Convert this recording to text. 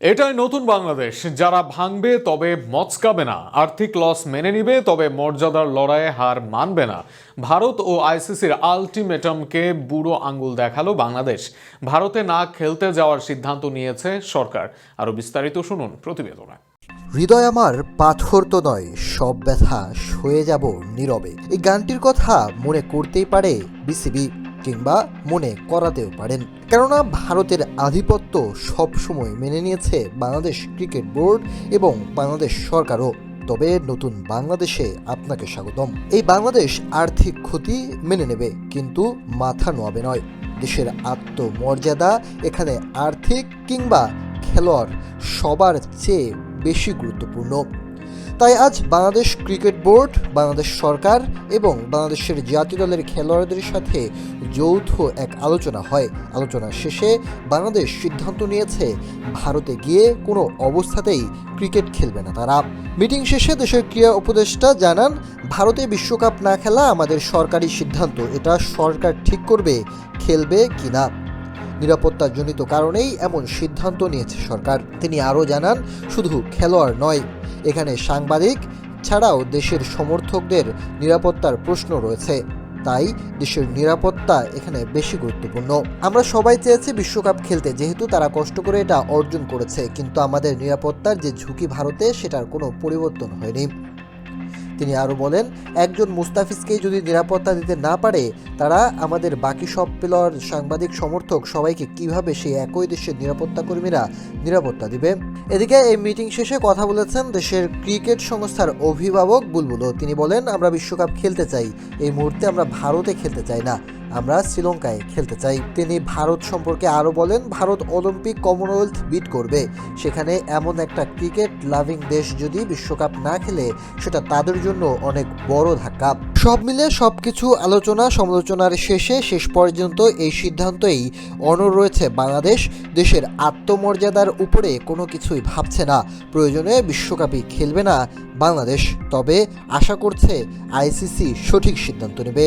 এটাই নতুন বাংলাদেশ, যারা ভাঙবে তবে মচকাবে না, আর্থিক লস মেনে নিবে তবে মর্যাদার লড়াইয়ে হার মানবে না। ভারত ও আইসিসির আলটিমেটামকে বুড়ো আঙ্গুল দেখালো বাংলাদেশ। ভারতে না খেলতে যাওয়ার সিদ্ধান্ত নিয়েছে সরকার। আরো বিস্তারিত শুনুন প্রতিবেদনে। হৃদয় আমার পাথর তো নয়, সব ব্যথা সয়ে যাব নীরবে। এই গানটির কথা মনে করতেই পারে বিসিবি, কিংবা মনে করাতেও পারেন, কেননা ভারতের আধিপত্য সবসময় মেনে নিয়েছে বাংলাদেশ ক্রিকেট বোর্ড এবং বাংলাদেশ সরকারও। তবে নতুন বাংলাদেশে আপনাকে স্বাগতম। এই বাংলাদেশ আর্থিক ক্ষতি মেনে নেবে, কিন্তু মাথা নোয়াবে নয়। দেশের আত্মমর্যাদা এখানে আর্থিক কিংবা খেলোয়াড় সবার চেয়ে বেশি গুরুত্বপূর্ণ। তাই আজ বাংলাদেশ ক্রিকেট বোর্ড, বাংলাদেশ সরকার এবং বাংলাদেশের জাতীয় দলের খেলোয়াড়দের সাথে যৌথ এক আলোচনা হয়। আলোচনা শেষে বাংলাদেশ সিদ্ধান্ত নিয়েছে ভারতে গিয়ে কোনো অবস্থাতেই ক্রিকেট খেলবে না তারা। মিটিং শেষে দেশের ক্রীড়া উপদেষ্টা জানান, ভারতে বিশ্বকাপ না খেলা আমাদের সরকারি সিদ্ধান্ত, এটা সরকার ঠিক করবে খেলবে কিনা। নিরাপত্তাজনিত কারণেই এমন সিদ্ধান্ত নিয়েছে সরকার। তিনি আরও জানান, শুধু খেলোয়াড় নয়, এখানে সাংবাদিক ছাড়াও দেশের সমর্থকদের নিরাপত্তার প্রশ্ন রয়েছে। তাই দেশের নিরাপত্তা এখানে বেশি গুরুত্বপূর্ণ। আমরা সবাই চেয়েছি বিশ্বকাপ খেলতে, যেহেতু তারা কষ্ট করে এটা অর্জন করেছে, কিন্তু আমাদের নিরাপত্তার যে ঝুঁকি ভারতে, সেটার কোনো পরিবর্তন হয়নি। তিনি আরও বলেন, একজন মুস্তাফিজকেই যদি নিরাপত্তা দিতে না পারে, তারা আমাদের বাকি সব প্লেয়ার, সাংবাদিক, সমর্থক সবাইকে কিভাবে সেই একই দেশের নিরাপত্তা কর্মীরা নিরাপত্তা দিবে। এদিকে এই মিটিং শেষে কথা বলেছেন দেশের ক্রিকেট সংস্থার অভিভাবক বুলবুলও। তিনি বলেন, আমরা বিশ্বকাপ খেলতে চাই, এই মুহূর্তে আমরা ভারতে খেলতে চাই না, আমরা শ্রীলঙ্কায় খেলতে চাই। তিনি ভারত সম্পর্কে আরও বলেন, ভারত অলিম্পিক, কমনওয়েলথ বিট করবে। সেখানে এমন একটা ক্রিকেট লাভিং দেশ যদি বিশ্বকাপ না খেলে, সেটা তাদের জন্য অনেক বড় ধাক্কা। সব মিলে সবকিছু আলোচনা সমালোচনার শেষ পর্যন্ত এই সিদ্ধান্তই অনড় রয়েছে বাংলাদেশ। দেশের আত্মমর্যাদার উপরে কোনো কিছুই ভাবছে না। প্রয়োজনে বিশ্বকাপই খেলবে না বাংলাদেশ, তবে আশা করছে আইসিসি সঠিক সিদ্ধান্ত নেবে।